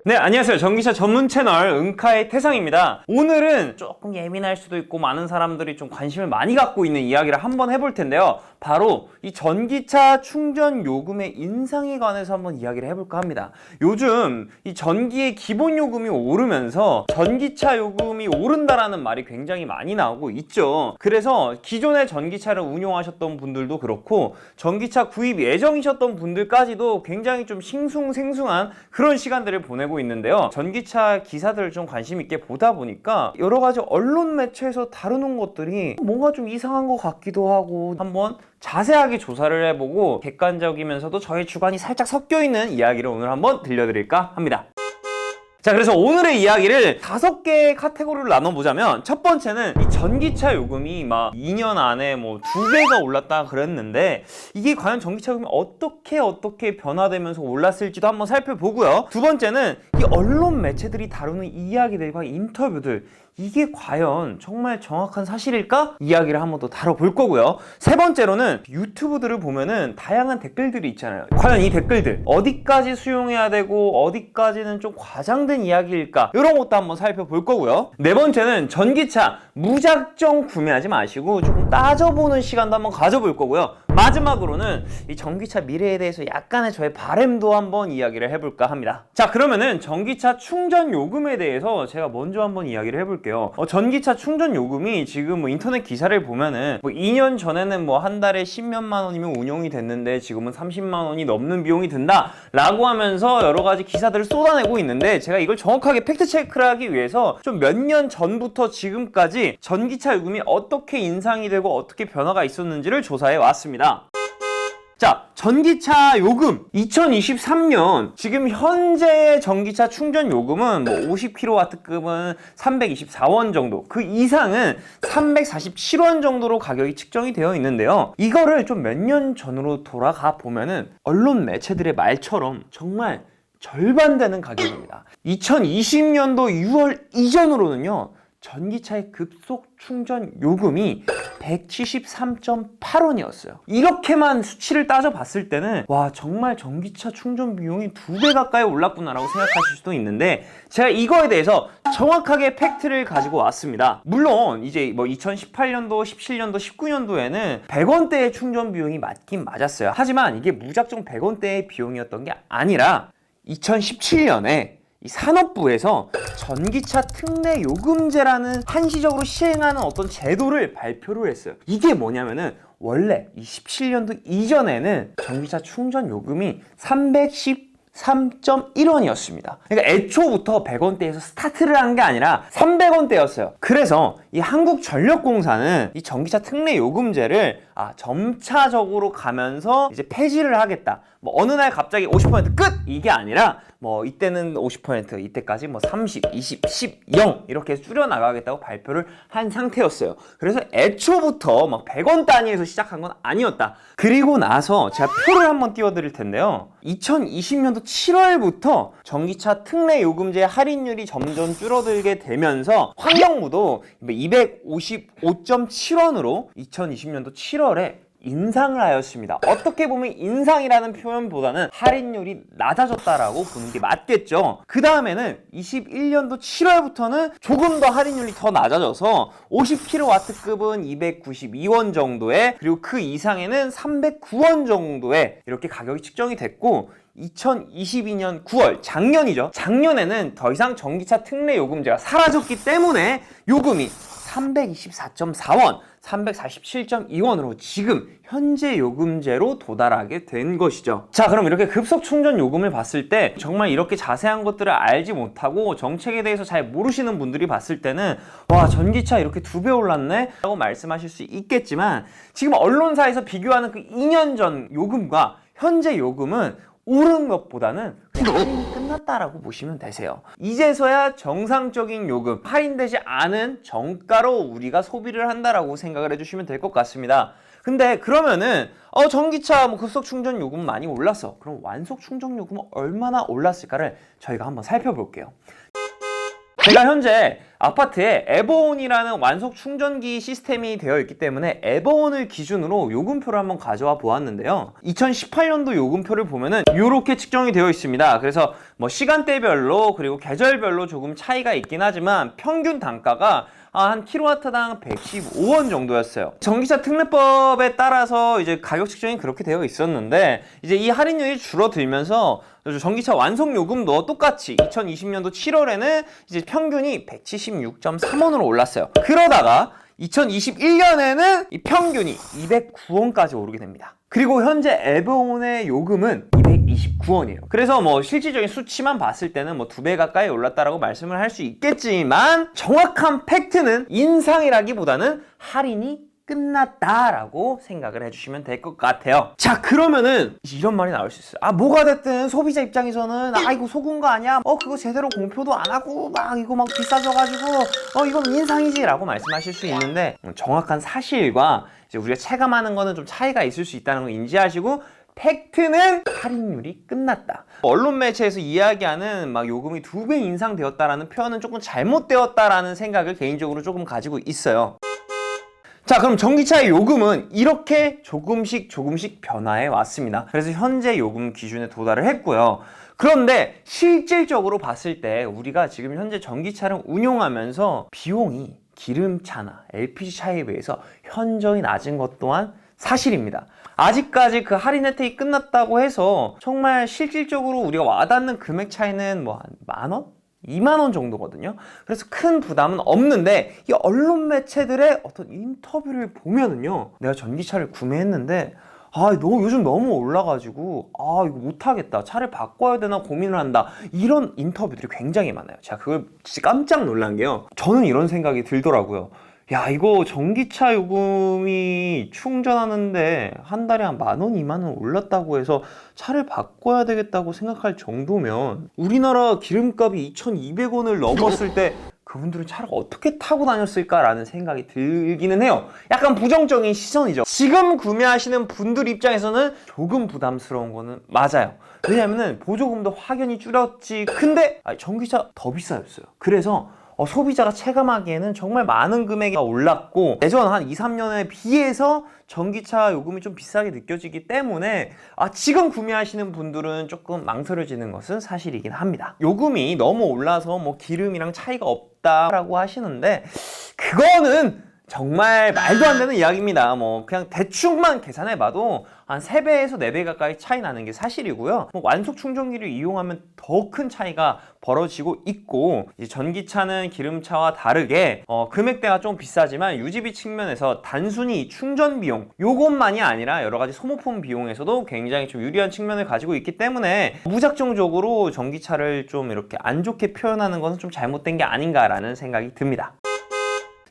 네, 안녕하세요. 전기차 전문 채널 은카의 태상입니다. 오늘은 조금 예민할 수도 있고 많은 사람들이 좀 관심을 많이 갖고 있는 이야기를 한번 해볼 텐데요. 바로 이 전기차 충전 요금의 인상에 관해서 한번 이야기를 해볼까 합니다. 요즘 이 전기의 기본 요금이 오르면서 전기차 요금이 오른다라는 말이 굉장히 많이 나오고 있죠. 그래서 기존의 전기차를 운용하셨던 분들도 그렇고 전기차 구입 예정이셨던 분들까지도 굉장히 좀 싱숭생숭한 그런 시간들을 보내고 있는데요. 전기차 기사들을 좀 관심 있게 보다 보니까 여러 가지 언론 매체에서 다루는 것들이 뭔가 좀 이상한 것 같기도 하고 한번 자세하게 조사를 해보고 객관적이면서도 저의 주관이 살짝 섞여있는 이야기를 오늘 한번 들려드릴까 합니다. 자, 그래서 오늘의 이야기를 5개의 카테고리로 나눠보자면 첫 번째는 이 전기차 요금이 막 2년 안에 뭐 2배가 올랐다 그랬는데 이게 과연 전기차 요금이 어떻게 변화되면서 올랐을지도 한번 살펴보고요. 두 번째는 이 언론 매체들이 다루는 이야기들과 인터뷰들, 이게 과연 정말 정확한 사실일까? 이야기를 한번 더 다뤄볼 거고요. 세 번째로는 유튜브들을 보면은 다양한 댓글들이 있잖아요. 과연 이 댓글들 어디까지 수용해야 되고 어디까지는 좀 과장된 이야기일까? 이런 것도 한번 살펴볼 거고요. 네 번째는 전기차 무작정 구매하지 마시고 조금 따져보는 시간도 한번 가져볼 거고요. 마지막으로는 이 전기차 미래에 대해서 약간의 저의 바람도 한번 이야기를 해볼까 합니다. 자, 그러면은 전기차 충전 요금에 대해서 제가 먼저 한번 이야기를 해볼게요. 전기차 충전 요금이 지금 뭐 인터넷 기사를 보면은 뭐 2년 전에는 뭐 한 달에 10몇만 원이면 운용이 됐는데 지금은 30만 원이 넘는 비용이 든다 라고 하면서 여러 가지 기사들을 쏟아내고 있는데, 제가 이걸 정확하게 팩트 체크를 하기 위해서 좀 몇 년 전부터 지금까지 전기차 요금이 어떻게 인상이 되고 어떻게 변화가 있었는지를 조사해 왔습니다. 자, 전기차 요금 2023년 지금 현재의 전기차 충전 요금은 뭐 50kW급은 324원 정도, 그 이상은 347원 정도로 가격이 측정이 되어 있는데요. 이거를 좀 몇 년 전으로 돌아가 보면은 언론 매체들의 말처럼 정말 절반 되는 가격입니다. 2020년도 6월 이전으로는요, 전기차의 급속 충전 요금이 173.8원이었어요. 이렇게만 수치를 따져봤을 때는 와, 정말 전기차 충전 비용이 2배 가까이 올랐구나라고 생각하실 수도 있는데, 제가 이거에 대해서 정확하게 팩트를 가지고 왔습니다. 물론 이제 뭐 2018년도, 17년도, 19년도에는 100원대의 충전 비용이 맞긴 맞았어요. 하지만 이게 무작정 100원대의 비용이었던 게 아니라 2017년에 이 산업부에서 전기차 특례 요금제라는 한시적으로 시행하는 어떤 제도를 발표를 했어요. 이게 뭐냐면은 원래 이 17년도 이전에는 전기차 충전 요금이 313.1원이었습니다. 그러니까 애초부터 100원대에서 스타트를 한 게 아니라 300원대였어요. 그래서 이 한국전력공사는 이 전기차 특례 요금제를 점차적으로 가면서 이제 폐지를 하겠다. 뭐 어느 날 갑자기 50% 끝! 이게 아니라 뭐 이때는 50%, 이때까지 뭐 30, 20, 10, 0 이렇게 줄여나가겠다고 발표를 한 상태였어요. 그래서 애초부터 막 100원 단위에서 시작한 건 아니었다. 그리고 나서 제가 표를 한번 띄워드릴 텐데요. 2020년도 7월부터 전기차 특례 요금제 할인율이 점점 줄어들게 되면서 환경부도 255.7원으로 2020년도 7월에 인상을 하였습니다. 어떻게 보면 인상이라는 표현보다는 할인율이 낮아졌다라고 보는 게 맞겠죠. 그 다음에는 21년도 7월부터는 조금 더 할인율이 더 낮아져서 50kW급은 292원 정도에, 그리고 그 이상에는 309원 정도에 이렇게 가격이 측정이 됐고, 2022년 9월, 작년이죠. 작년에는 더 이상 전기차 특례 요금제가 사라졌기 때문에 요금이 324.4원, 347.2원으로 지금 현재 요금제로 도달하게 된 것이죠. 자, 그럼 이렇게 급속 충전 요금을 봤을 때 정말 이렇게 자세한 것들을 알지 못하고 정책에 대해서 잘 모르시는 분들이 봤을 때는 와, 전기차 이렇게 2배 올랐네? 라고 말씀하실 수 있겠지만, 지금 언론사에서 비교하는 그 2년 전 요금과 현재 요금은 오른 것보다는 그냥 할인이 끝났다라고 보시면 되세요. 이제서야 정상적인 요금, 할인되지 않은 정가로 우리가 소비를 한다라고 생각을 해주시면 될 것 같습니다. 근데 그러면은 전기차 급속 충전 요금 많이 올랐어. 그럼 완속 충전 요금은 얼마나 올랐을까를 저희가 한번 살펴볼게요. 제가 현재 아파트에 에버온이라는 완속 충전기 시스템이 되어 있기 때문에 에버온을 기준으로 요금표를 한번 가져와 보았는데요. 2018년도 요금표를 보면은 이렇게 측정이 되어 있습니다. 그래서 뭐 시간대별로 그리고 계절별로 조금 차이가 있긴 하지만 평균 단가가 한 킬로와트당 115원 정도였어요. 전기차 특례법에 따라서 이제 가격 측정이 그렇게 되어 있었는데 이제 이 할인율이 줄어들면서 전기차 완성 요금도 똑같이 2020년도 7월에는 이제 평균이 176.3원으로 올랐어요. 그러다가 2021년에는 이 평균이 209원까지 오르게 됩니다. 그리고 현재 에버온의 요금은 229원이에요. 그래서 뭐 실질적인 수치만 봤을 때는 뭐 2배 가까이 올랐다라고 말씀을 할 수 있겠지만 정확한 팩트는 인상이라기보다는 할인이 끝났다라고 생각을 해주시면 될 것 같아요. 자, 그러면은 이런 말이 나올 수 있어요. 뭐가 됐든 소비자 입장에서는 이거 속은 거 아니야? 그거 제대로 공표도 안 하고 막 이거 막 비싸져가지고 이건 인상이지 라고 말씀하실 수 있는데 정확한 사실과 이제 우리가 체감하는 거는 좀 차이가 있을 수 있다는 걸 인지하시고 팩트는 할인율이 끝났다. 언론 매체에서 이야기하는 막 요금이 2배 인상되었다라는 표현은 조금 잘못되었다라는 생각을 개인적으로 조금 가지고 있어요. 자, 그럼 전기차의 요금은 이렇게 조금씩 변화해 왔습니다. 그래서 현재 요금 기준에 도달을 했고요. 그런데 실질적으로 봤을 때 우리가 지금 현재 전기차를 운용하면서 비용이 기름차나 LPG차에 비해서 현저히 낮은 것 또한 사실입니다. 아직까지 그 할인 혜택이 끝났다고 해서 정말 실질적으로 우리가 와닿는 금액 차이는 뭐 한 10,000원? 2만원 정도거든요. 그래서 큰 부담은 없는데 이 언론 매체들의 어떤 인터뷰를 보면은요, 내가 전기차를 구매했는데 요즘 너무 올라가지고 이거 못하겠다, 차를 바꿔야 되나 고민을 한다, 이런 인터뷰들이 굉장히 많아요. 제가 그걸 진짜 깜짝 놀란 게요, 저는 이런 생각이 들더라고요. 야, 이거 전기차 요금이 충전하는데 한 달에 한 10,000원, 20,000원 올랐다고 해서 차를 바꿔야 되겠다고 생각할 정도면 우리나라 기름값이 2,200원을 넘었을 때 그분들은 차를 어떻게 타고 다녔을까라는 생각이 들기는 해요. 약간 부정적인 시선이죠. 지금 구매하시는 분들 입장에서는 조금 부담스러운 거는 맞아요. 왜냐면은 보조금도 확연히 줄였지, 근데 전기차 더 비싸졌어요. 그래서 소비자가 체감하기에는 정말 많은 금액이 올랐고 예전 한 2, 3년에 비해서 전기차 요금이 좀 비싸게 느껴지기 때문에 지금 구매하시는 분들은 조금 망설여지는 것은 사실이긴 합니다. 요금이 너무 올라서 뭐 기름이랑 차이가 없다라고 하시는데 그거는 정말 말도 안 되는 이야기입니다. 뭐 그냥 대충만 계산해봐도 한 3배에서 4배 가까이 차이 나는 게 사실이고요. 완속 충전기를 이용하면 더 큰 차이가 벌어지고 있고, 이제 전기차는 기름차와 다르게 금액대가 좀 비싸지만 유지비 측면에서 단순히 충전 비용 요것만이 아니라 여러 가지 소모품 비용에서도 굉장히 좀 유리한 측면을 가지고 있기 때문에 무작정적으로 전기차를 좀 이렇게 안 좋게 표현하는 것은 좀 잘못된 게 아닌가라는 생각이 듭니다.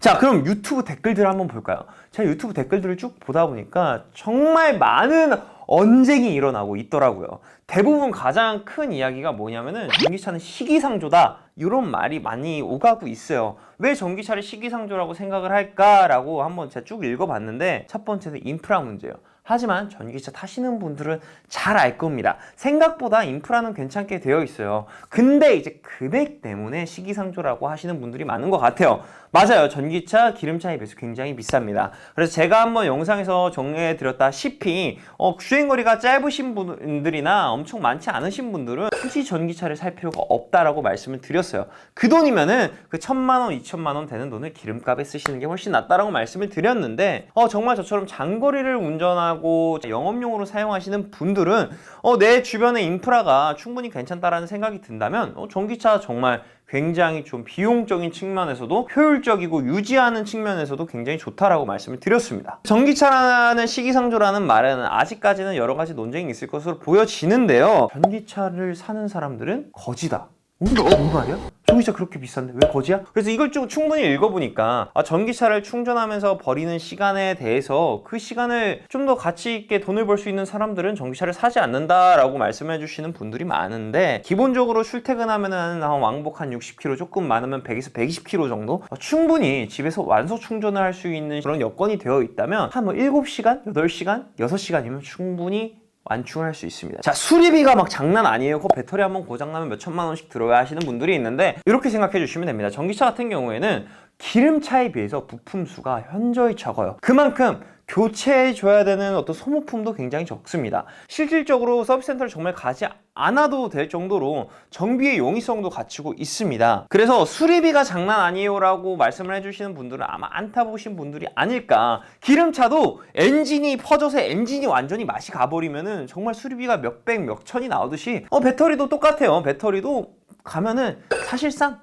자, 그럼 유튜브 댓글들을 한번 볼까요? 제가 유튜브 댓글들을 쭉 보다 보니까 정말 많은 언쟁이 일어나고 있더라고요. 대부분 가장 큰 이야기가 뭐냐면은 전기차는 시기상조다, 이런 말이 많이 오가고 있어요. 왜 전기차를 시기상조라고 생각을 할까라고 한번 제가 쭉 읽어봤는데, 첫 번째는 인프라 문제예요. 하지만 전기차 타시는 분들은 잘 알 겁니다. 생각보다 인프라는 괜찮게 되어 있어요. 근데 이제 금액 때문에 시기상조라고 하시는 분들이 많은 것 같아요. 맞아요. 전기차 기름차에 비해서 굉장히 비쌉니다. 그래서 제가 한번 영상에서 정리해드렸다시피 주행거리가 짧으신 분들이나 엄청 많지 않으신 분들은 굳이 전기차를 살 필요가 없다라고 말씀을 드렸어요. 그 돈이면은 그 1,000만원, 2,000만원 되는 돈을 기름값에 쓰시는 게 훨씬 낫다라고 말씀을 드렸는데, 정말 저처럼 장거리를 운전하고 영업용으로 사용하시는 분들은 내 주변의 인프라가 충분히 괜찮다라는 생각이 든다면 전기차 정말 굉장히 좀 비용적인 측면에서도 효율적이고 유지하는 측면에서도 굉장히 좋다라고 말씀을 드렸습니다. 전기차라는 시기상조라는 말에는 아직까지는 여러 가지 논쟁이 있을 것으로 보여지는데요, 전기차를 사는 사람들은 거지다. 무슨 말이야? 전기차 그렇게 비싼데 왜 거지야? 그래서 이걸 좀 충분히 읽어보니까 전기차를 충전하면서 버리는 시간에 대해서 그 시간을 좀 더 가치 있게 돈을 벌 수 있는 사람들은 전기차를 사지 않는다라고 말씀해 주시는 분들이 많은데, 기본적으로 출퇴근하면은 왕복 한 60km, 조금 많으면 100에서 120km 정도 충분히 집에서 완속 충전을 할 수 있는 그런 여건이 되어 있다면 한 7시간, 8시간, 6시간이면 충분히 완충을 할 수 있습니다. 자, 수리비가 막 장난 아니에요. 그 배터리 한번 고장나면 몇 천만 원씩 들어야 하시는 분들이 있는데 이렇게 생각해 주시면 됩니다. 전기차 같은 경우에는 기름차에 비해서 부품 수가 현저히 적어요. 그만큼 교체해 줘야 되는 어떤 소모품도 굉장히 적습니다. 실질적으로 서비스 센터를 정말 가지 않아도 될 정도로 정비의 용이성도 갖추고 있습니다. 그래서 수리비가 장난 아니에요 라고 말씀을 해주시는 분들은 아마 안 타보신 분들이 아닐까. 기름차도 엔진이 퍼져서 엔진이 완전히 맛이 가버리면은 정말 수리비가 몇백 몇천이 나오듯이 배터리도 똑같아요. 배터리도 가면은 사실상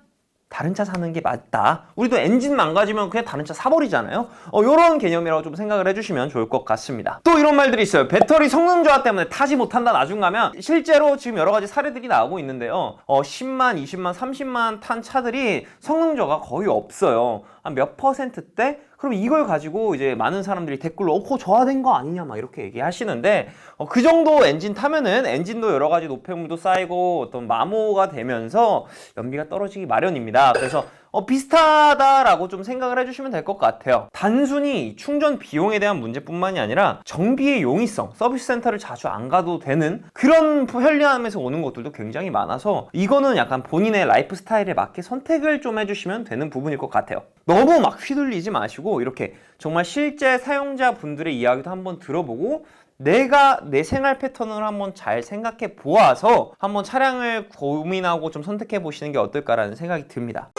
다른 차 사는 게 맞다. 우리도 엔진 망가지면 그냥 다른 차 사버리잖아요. 요런 개념이라고 좀 생각을 해주시면 좋을 것 같습니다. 또 이런 말들이 있어요. 배터리 성능 저하 때문에 타지 못한다 나중 가면. 실제로 지금 여러 가지 사례들이 나오고 있는데요. 10만, 20만, 30만 탄 차들이 성능 저하가 거의 없어요. 한 몇 %대? 그럼 이걸 가지고 이제 많은 사람들이 댓글로 그거 저하된 거 아니냐 막 이렇게 얘기하시는데 그 정도 엔진 타면은 엔진도 여러 가지 노폐물도 쌓이고 어떤 마모가 되면서 연비가 떨어지기 마련입니다. 그래서 비슷하다라고 좀 생각을 해주시면 될 것 같아요. 단순히 충전 비용에 대한 문제뿐만이 아니라 정비의 용이성, 서비스 센터를 자주 안 가도 되는 그런 편리함에서 오는 것들도 굉장히 많아서 이거는 약간 본인의 라이프 스타일에 맞게 선택을 좀 해주시면 되는 부분일 것 같아요. 너무 막 휘둘리지 마시고 이렇게 정말 실제 사용자 분들의 이야기도 한번 들어보고 내가 내 생활 패턴을 한번 잘 생각해 보아서 한번 차량을 고민하고 좀 선택해 보시는 게 어떨까라는 생각이 듭니다.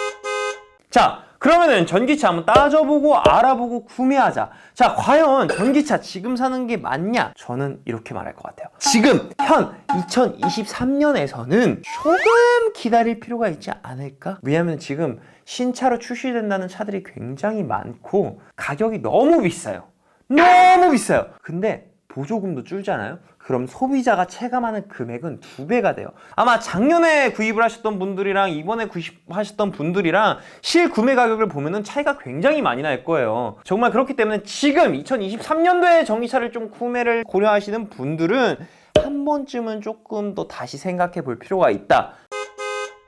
자, 그러면은 전기차 한번 따져보고 알아보고 구매하자. 자, 과연 전기차 지금 사는 게 맞냐? 저는 이렇게 말할 것 같아요. 지금 현 2023년에서는 조금 기다릴 필요가 있지 않을까? 왜냐면 지금 신차로 출시된다는 차들이 굉장히 많고 가격이 너무 비싸요. 너무 비싸요. 근데 보조금도 줄잖아요. 그럼 소비자가 체감하는 금액은 2배가 돼요. 아마 작년에 구입을 하셨던 분들이랑 이번에 구입하셨던 분들이랑 실구매 가격을 보면은 차이가 굉장히 많이 날 거예요. 정말 그렇기 때문에 지금 2023년도에 전기차를 좀 구매를 고려하시는 분들은 한 번쯤은 조금 더 다시 생각해 볼 필요가 있다.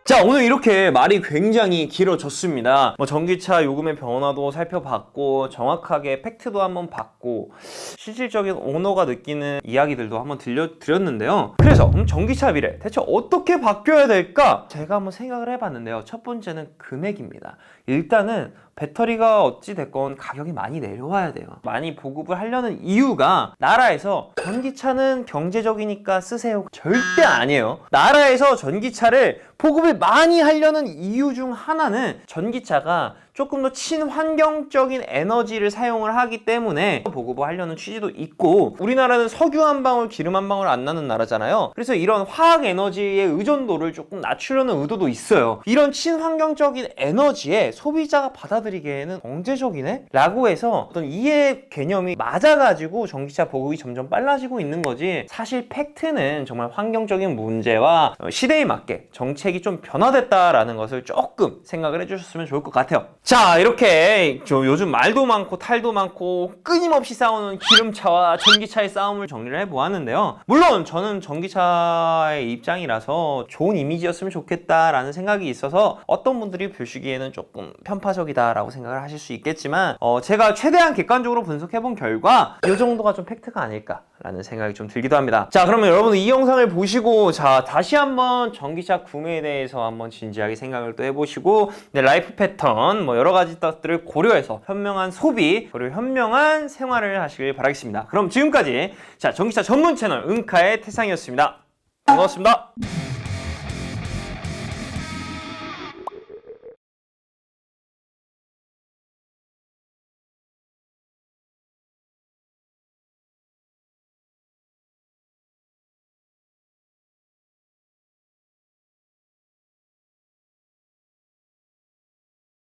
자, 오늘 이렇게 말이 굉장히 길어졌습니다. 전기차 요금의 변화도 살펴봤고 정확하게 팩트도 한번 봤고 실질적인 오너가 느끼는 이야기들도 한번 들려드렸는데요. 그래서 전기차 미래 대체 어떻게 바뀌어야 될까? 제가 한번 생각을 해봤는데요. 첫 번째는 금액입니다. 일단은 배터리가 어찌 됐건 가격이 많이 내려와야 돼요. 많이 보급을 하려는 이유가 나라에서 전기차는 경제적이니까 쓰세요 절대 아니에요. 나라에서 전기차를 보급을 많이 하려는 이유 중 하나는 전기차가 조금 더 친환경적인 에너지를 사용을 하기 때문에 보급을 하려는 취지도 있고 우리나라는 석유 한 방울 기름 한 방울 안 나는 나라잖아요. 그래서 이런 화학 에너지의 의존도를 조금 낮추려는 의도도 있어요. 이런 친환경적인 에너지에 소비자가 받아들이기에는 경제적이네? 라고 해서 어떤 이해 개념이 맞아가지고 전기차 보급이 점점 빨라지고 있는 거지 사실 팩트는 정말 환경적인 문제와 시대에 맞게 정책이 좀 변화됐다라는 것을 조금 생각을 해주셨으면 좋을 것 같아요. 자, 이렇게 요즘 말도 많고 탈도 많고 끊임없이 싸우는 기름차와 전기차의 싸움을 정리를 해보았는데요. 물론 저는 전기차의 입장이라서 좋은 이미지였으면 좋겠다라는 생각이 있어서 어떤 분들이 보시기에는 조금 편파적이다라고 생각을 하실 수 있겠지만 제가 최대한 객관적으로 분석해본 결과 이 정도가 좀 팩트가 아닐까라는 생각이 좀 들기도 합니다. 자, 그러면 여러분 이 영상을 보시고 자 다시 한번 전기차 구매에 대해서 한번 진지하게 생각을 또 해보시고 내 라이프 패턴 여러 가지 것들을 고려해서 현명한 소비 그리고 현명한 생활을 하시길 바라겠습니다. 그럼 지금까지 자 전기차 전문 채널 은카의 태상이었습니다. 반갑습니다.